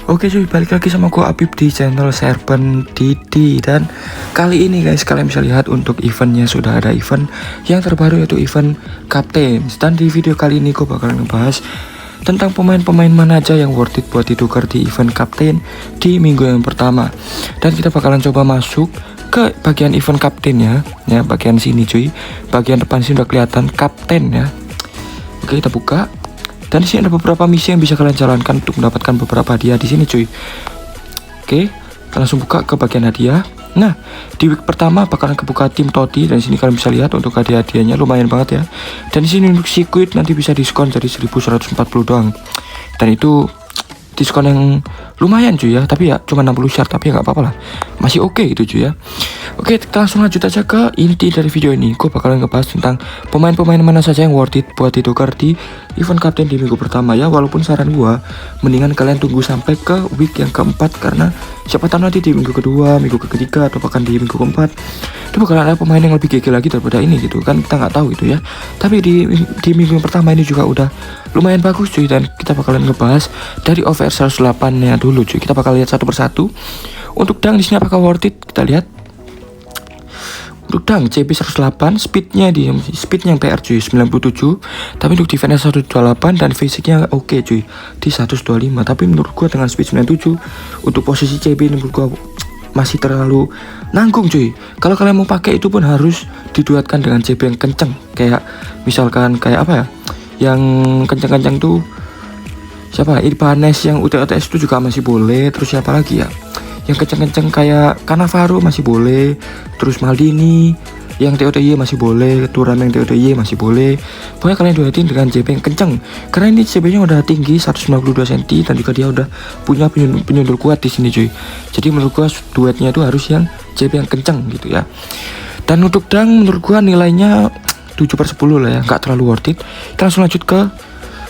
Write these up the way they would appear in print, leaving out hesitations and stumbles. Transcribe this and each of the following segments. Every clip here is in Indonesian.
Oke cuy, balik lagi sama gua Apip di channel Serpent Didi. Dan kali ini guys, kalian bisa lihat untuk eventnya sudah ada event yang terbaru, yaitu event Captains. Dan di video kali ini gua bakalan ngebahas tentang pemain-pemain mana aja yang worth it buat ditukar di event Captain di minggu yang pertama. Dan kita bakalan coba masuk ke bagian event Captain ya, bagian sini cuy. Bagian depan sini udah kelihatan Captain ya. Oke, kita buka. Dan di sini ada beberapa misi yang bisa kalian jalankan untuk mendapatkan beberapa hadiah di sini cuy. Oke, kita langsung buka ke bagian hadiah. Nah, di week pertama bakalan kebuka tim Toti, dan di sini kalian bisa lihat untuk hadiah-hadiahnya lumayan banget ya. Dan di sini untuk sirkuit nanti bisa diskon jadi 1140 doang. Dan itu diskon yang lumayan cuy ya, tapi ya cuma 60 share, tapi ya nggak apa-apa lah, masih oke gitu cuy ya. Oke, kita langsung lanjut aja ke inti dari video ini. Gue bakalan ngebahas tentang pemain-pemain mana saja yang worth it buat ditukar di event Captain di minggu pertama ya. Walaupun saran gue, mendingan kalian tunggu sampai ke week yang keempat, karena siapa tahu nanti di minggu kedua, minggu ketiga, atau bahkan di minggu keempat itu bakalan ada pemain yang lebih gege lagi daripada ini gitu kan, kita nggak tahu gitu ya. Tapi di minggu yang pertama ini juga udah lumayan bagus cuy, dan kita bakalan ngebahas dari over 108 nya dulu cuy. Kita bakal lihat satu persatu. Untuk dang di sini apakah worth it? Kita lihat. Untuk dang CP 108, speednya yang PR cuy 97, tapi untuk defense 128 dan fisiknya oke cuy di 125. Tapi menurut gua dengan speed 97 untuk posisi CP menurut gua masih terlalu nanggung cuy. Kalau kalian mau pakai itu pun harus diduetkan dengan CP yang kenceng, kayak misalkan kayak apa ya, yang kenceng-kenceng tuh siapa? Ibanez yang UTS itu juga masih boleh. Terus siapa lagi ya? Yang kenceng-kenceng kayak Cannavaro masih boleh. Terus Maldini yang TOTY masih boleh. Thuram yang TOTY masih boleh. Pokoknya kalian duetin dengan JP yang kenceng, karena ini JP nya udah tinggi 192 cm, dan juga dia udah punya penyundul kuat di sini cuy. Jadi menurut gua duetnya itu harus yang JP yang kenceng gitu ya. Dan untuk dang menurut gua nilainya 7/10 lah ya, nggak terlalu worth it. Kita langsung lanjut ke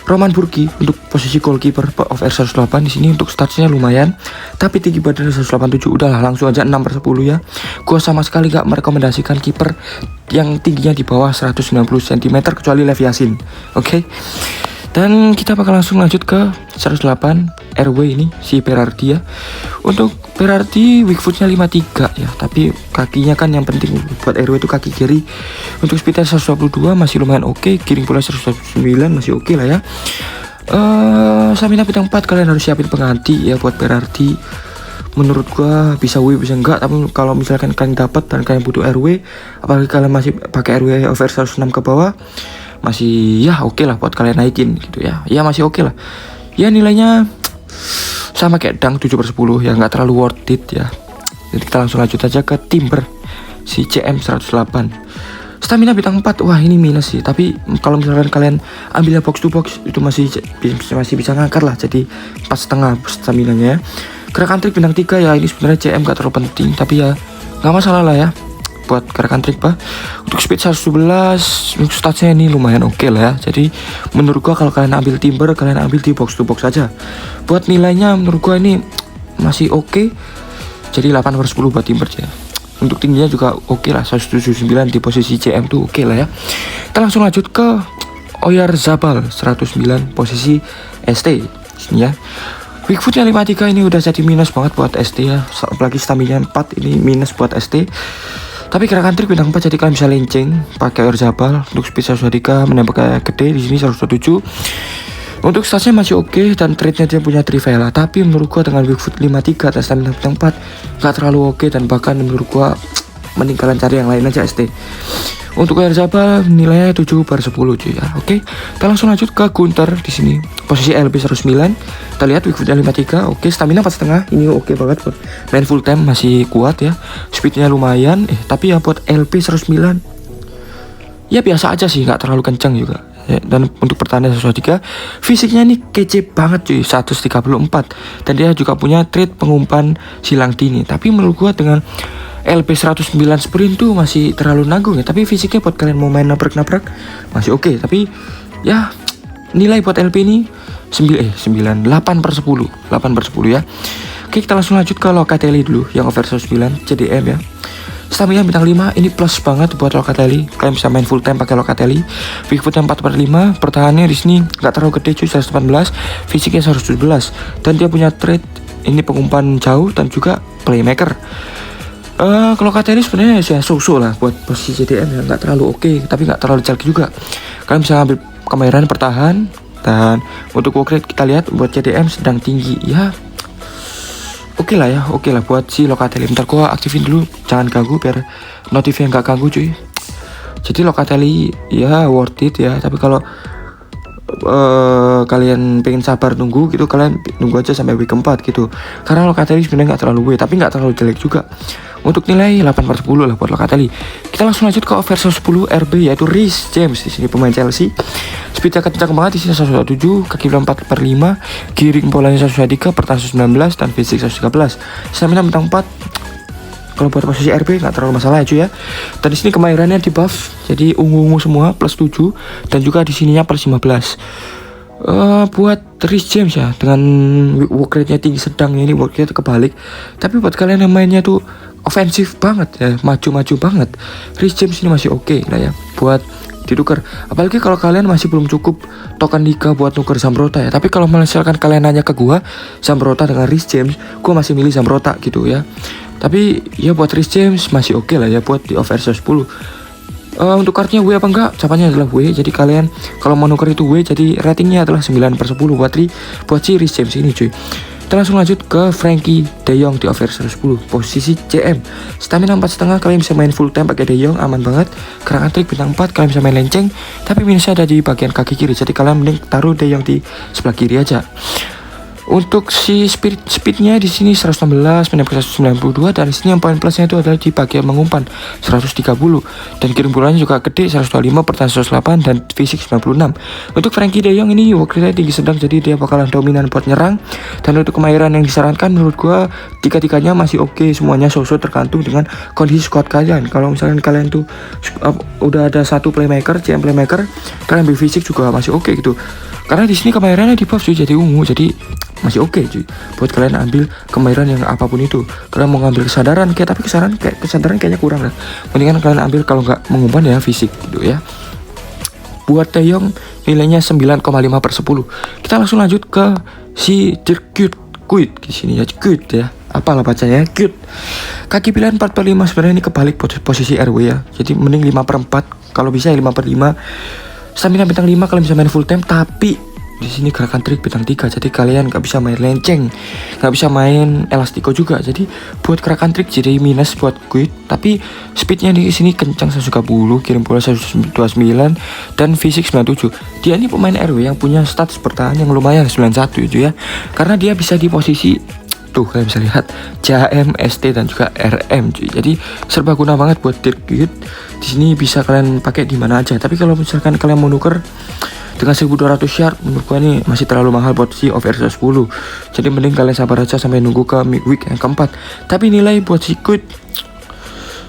Roman Burki untuk posisi goalkeeper of R108. Di sini untuk statsnya lumayan, tapi tinggi badan 187. Udahlah langsung aja 6/10 ya. Gua sama sekali gak merekomendasikan kiper yang tingginya di bawah 190 cm kecuali Lev Yashin. Oke. Dan kita bakal langsung lanjut ke 108 RW ini si Berardi ya. Untuk Berardi weak footnya 53 ya, tapi kakinya kan yang penting buat RW itu kaki kiri. Untuk speednya 122 masih lumayan oke, giring bola 109 masih oke lah ya. Stamina bintang 4, kalian harus siapin pengganti ya buat Berardi. Menurut gua bisa W bisa enggak, tapi kalau misalkan kalian dapat dan kalian butuh RW, apalagi kalian masih pakai RW over 106 ke bawah, masih ya oke lah buat kalian naikin gitu ya. Ya masih oke lah. Ya nilainya sama kayak dang 7/10 ya, nggak terlalu worth it ya. Jadi kita langsung lanjut aja ke Timber si CM 108. Stamina bintang 4, wah ini minus sih, tapi kalau misalkan kalian ambilnya box to box itu masih bisa ngangkat lah, jadi 4,5 staminanya ya. Gerakan trik bintang 3 ya, ini sebenarnya CM gak terlalu penting, tapi ya nggak masalah lah ya buat gerakan trik pak. Untuk speed 111, untuk statsnya ini lumayan oke lah ya. Jadi menurut gua kalau kalian ambil Timber, kalian ambil di box to box aja. Buat nilainya menurut gua ini masih oke, jadi 8/10 buat Timber ya. Untuk tingginya juga oke lah, 179 di posisi CM tuh oke lah ya. Kita langsung lanjut ke Oyarzabal 109 posisi ST sini ya. Weak footnya 53, ini udah jadi minus banget buat ST ya, apalagi stamina 4 ini minus buat ST. Tapi gerakan trik bintang 4, jadi kalian bisa lenceng pakai Oyarzabal. Untuk speed 123 menembak gede di sini 107. Untuk statsnya masih oke, dan trade-nya dia punya Trivela, tapi menurut gua dengan weak foot 53 dan stamina bintang 4 gak terlalu oke, dan bahkan menurut gua mending kalian cari yang lain aja ST. Untuk Oyarzabal nilainya 7/10 cuy ya. Oke, kita langsung lanjut ke Gunter di sini. Posisi LB 109. Kita lihat weak footnya 53, oke, stamina 4,5. Ini oke banget buat main full time, masih kuat ya. Speednya lumayan, tapi ya buat LB 109 ya biasa aja sih, nggak terlalu kencang juga. Ya, dan untuk pertahanan 103, fisiknya ini kece banget cuy, 134, dan dia juga punya trait pengumpan silang dini. Tapi menurut gua dengan LB 109 sprint tuh masih terlalu nanggung ya, tapi fisiknya buat kalian mau main nabrak-nabrak masih oke. Tapi ya nilai buat LB ini 8/10 ya. Oke, kita langsung lanjut ke Locatelli dulu yang over 109 CDM ya. Stamina bintang 5, ini plus banget buat Locatelli. Kalian bisa main full time pakai Locatelli. Weak footnya 4/5, pertahanannya di sini nggak terlalu gede cuy, 118, fisiknya 117, dan dia punya trait ini pengumpan jauh dan juga playmaker. Kalau kata ini sebenarnya ya so-so lah buat posisi CDM ya, nggak terlalu oke, tapi nggak terlalu jelek juga. Kalian bisa ambil kemahiran bertahan, dan untuk work rate kita lihat buat CDM sedang tinggi ya. Oke lah buat si Locatelli. Bentar gua aktifin dulu, jangan ganggu biar notifnya nggak ganggu cuy. Jadi Locatelli ya worth it ya, tapi kalau kalian pengen sabar nunggu gitu, kalian nunggu aja sampai week keempat gitu, karena Locatelli sebenarnya nggak terlalu W, tapi nggak terlalu jelek juga. Untuk nilai 8/10 lah buat Locatelli. Kita langsung lanjut ke over 110 RB, yaitu Reece James. Di sini pemain Chelsea, speednya kencang banget. Di sini 117, kaki bola 4/5, giring bolanya 113, pertahanan 19, dan fisik 113. Stamina bintang 4. Kalau buat posisi RB nggak terlalu masalah ya cuy ya. Dan di sini kemahirannya di buff, jadi ungu-ungu semua +7, dan juga di sininya +15. Buat Reece James ya, dengan work rate-nya tinggi sedang, ini work rate kebalik. Tapi buat kalian yang mainnya tuh ofensif banget ya, maju-maju banget, Reece James ini masih oke lah ya buat ditukar. Apalagi kalau kalian masih belum cukup token liga buat nuker Zambrotta ya. Tapi kalau misalkan kalian nanya ke gua Zambrotta dengan Reece James, gua masih milih Zambrotta gitu ya. Tapi ya buat Reece James masih oke lah ya buat di over 10. Untuk kartunya W apa enggak? Jawabannya adalah W. Jadi kalian kalau mau nuker itu W, jadi ratingnya adalah 9/10 buat si Reece James ini cuy. Kita langsung lanjut ke Frenkie De Jong di over 110, posisi CM. Stamina 4,5, kalian bisa main full time pakai De Jong, aman banget. Gerangan trik bintang 4, kalian bisa main lenceng, tapi minusnya ada di bagian kaki kiri, jadi kalian mending taruh De Jong di sebelah kiri aja. Untuk si speednya di sini 116, menembak 192, dan di sini yang poin plusnya itu adalah di bagian mengumpan 130, dan kirim bolanya juga gede 125, pertahanan 108, dan fisik 96. Untuk Frenkie De Jong ini work rate tinggi sedang, jadi dia bakalan dominan buat nyerang. Dan untuk kemahiran yang disarankan menurut gua tiga-tiganya masih oke, semuanya so-so tergantung dengan kondisi squad kalian. Kalau misalkan kalian tuh udah ada satu playmaker, CM playmaker, kalian ambil fisik juga masih oke gitu. Karena di sini kemahirannya di buff cuy, jadi ungu, jadi masih oke cuy buat kalian ambil kemahiran yang apapun itu. Kalian mau ngambil kesadaran tapi kesadaran kayaknya kurang lah, mendingan kalian ambil kalau nggak mengumpan ya fisik gitu ya. Buat De Jong nilainya 9,5/10. Kita langsung lanjut ke si Dirk Kuyt di sini ya, Kuyt ya, apalah bacanya Kuyt. Kaki pilihan 4/5, sebenarnya ini kebalik posisi RW ya, jadi mending 5/4, kalau bisa ya 5/5. Stamina bintang 5, kalian bisa main full time, tapi di sini gerakan trik bintang 3, jadi kalian nggak bisa main lenceng, nggak bisa main elastiko juga. Jadi buat gerakan trik jadi minus buat Kuyt, tapi speednya di sini kencang 130, kirim bola 129, dan fisik 97. Dia ini pemain RW yang punya stats bertahan yang lumayan 91 itu ya, karena dia bisa di posisi tuh kalian bisa lihat JM, ST, dan juga RM cuy. Jadi serbaguna banget buat Dirk Kuyt. Di sini bisa kalian pakai di mana aja. Tapi kalau misalkan kalian mau nuker dengan 1200 shard, menurut gua ini masih terlalu mahal buat si over 10. Jadi mending kalian sabar aja sampai nunggu ke week yang keempat. Tapi nilai buat si Kuyt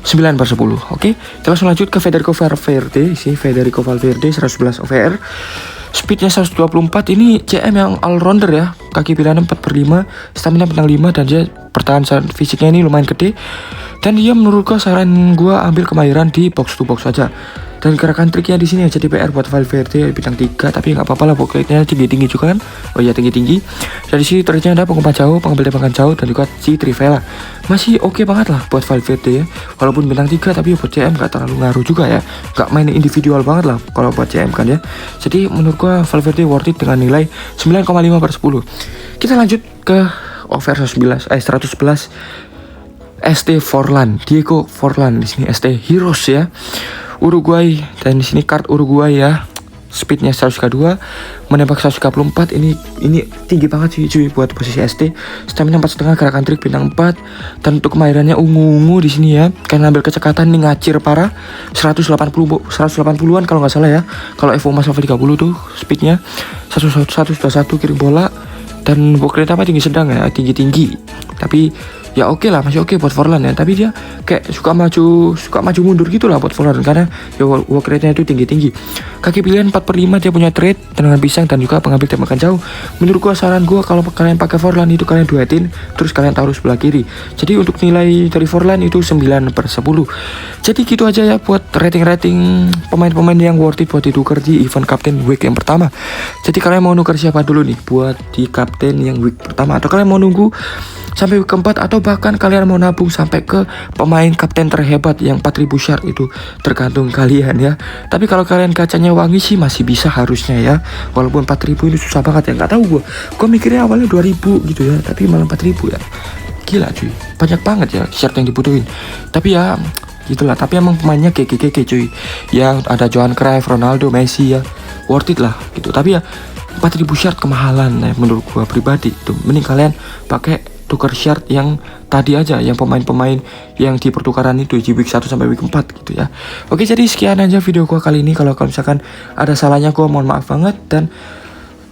9/10. Oke, kita langsung lanjut ke Federico Valverde. Federico Valverde 111 OVR, speednya 124. Ini CM yang all rounder ya, kaki pilihan 4/5, stamina bintang 5, dan dia pertahanan fisiknya ini lumayan gede. Dan dia menurut gua, saran gua ambil kemahiran di box to box saja. Dan gerakan triknya di sini jadi PR buat Valverde bintang 3, tapi nggak apa-apa lah, pokoknya tinggi-tinggi juga kan. Oh iya, tinggi-tinggi. Dan di sini turretnya ada pengumpan jauh, pengambil tembakan jauh, dan juga si Trivela. Masih oke banget lah buat Valverde ya. Walaupun bintang 3, tapi buat CM nggak terlalu ngaruh juga ya. Nggak main individual banget lah kalau buat CM kan ya. Jadi menurut gua Valverde worth it dengan nilai 9,5/10. Kita lanjut ke over 111 ST Forlan, Diego Forlan. Di sini ST Heroes ya, Uruguay, dan di sini kart Uruguay ya. Speednya 102, menembak 134. Ini tinggi banget sih cuy buat posisi ST. Stamina 4,5, gerakan trik bintang 4, dan untuk kemahirannya ungu-ungu di sini ya. Kalian ambil kecekatan nih ngacir parah, 180-an kalau nggak salah ya. Kalau Evo Mas 30 tuh speednya 121, kirim bola, dan work rate apa tinggi sedang ya, tinggi-tinggi. Tapi ya oke lah, masih oke buat Forlan ya, tapi dia kayak suka maju mundur gitu lah buat Forlan, karena ya work rate-nya itu tinggi. Kaki pilihan 4/5, dia punya trade tendangan pisang dan juga pengambil tembakan jauh. Menurut gua, saran gua kalau kalian pakai Forlan itu kalian duetin terus kalian taruh sebelah kiri. Jadi untuk nilai dari Forlan itu 9/10. Jadi gitu aja ya buat rating pemain-pemain yang worth it buat ditukar di event Kapten week yang pertama. Jadi kalian mau nuker siapa dulu nih buat di Kapten yang week pertama, atau kalian mau nunggu sampai week keempat, atau bahkan kalian mau nabung sampai ke pemain kapten terhebat yang 4000 shard, itu tergantung kalian ya. Tapi kalau kalian gacanya wangi sih masih bisa harusnya ya, walaupun 4000 ini susah banget ya. Nggak tahu gue mikirnya awalnya 2000 gitu ya, tapi malah 4000 ya. Gila cuy, banyak banget ya shard yang dibutuhin. Tapi ya gitulah, tapi emang pemainnya keke cuy ya, ada Johan Cruyff, Ronaldo, Messi ya, worth it lah gitu. Tapi ya 4000 shard kemahalan ya menurut gua pribadi tuh. Mending kalian pakai tukar shard yang tadi aja, yang pemain-pemain yang di pertukaran itu di week 1 sampai week 4 gitu ya. Oke, jadi sekian aja video gua kali ini. Kalau misalkan ada salahnya gua mohon maaf banget, dan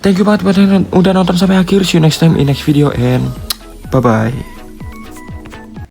thank you banget buat yang udah nonton sampai akhir. See you next time in next video and bye bye.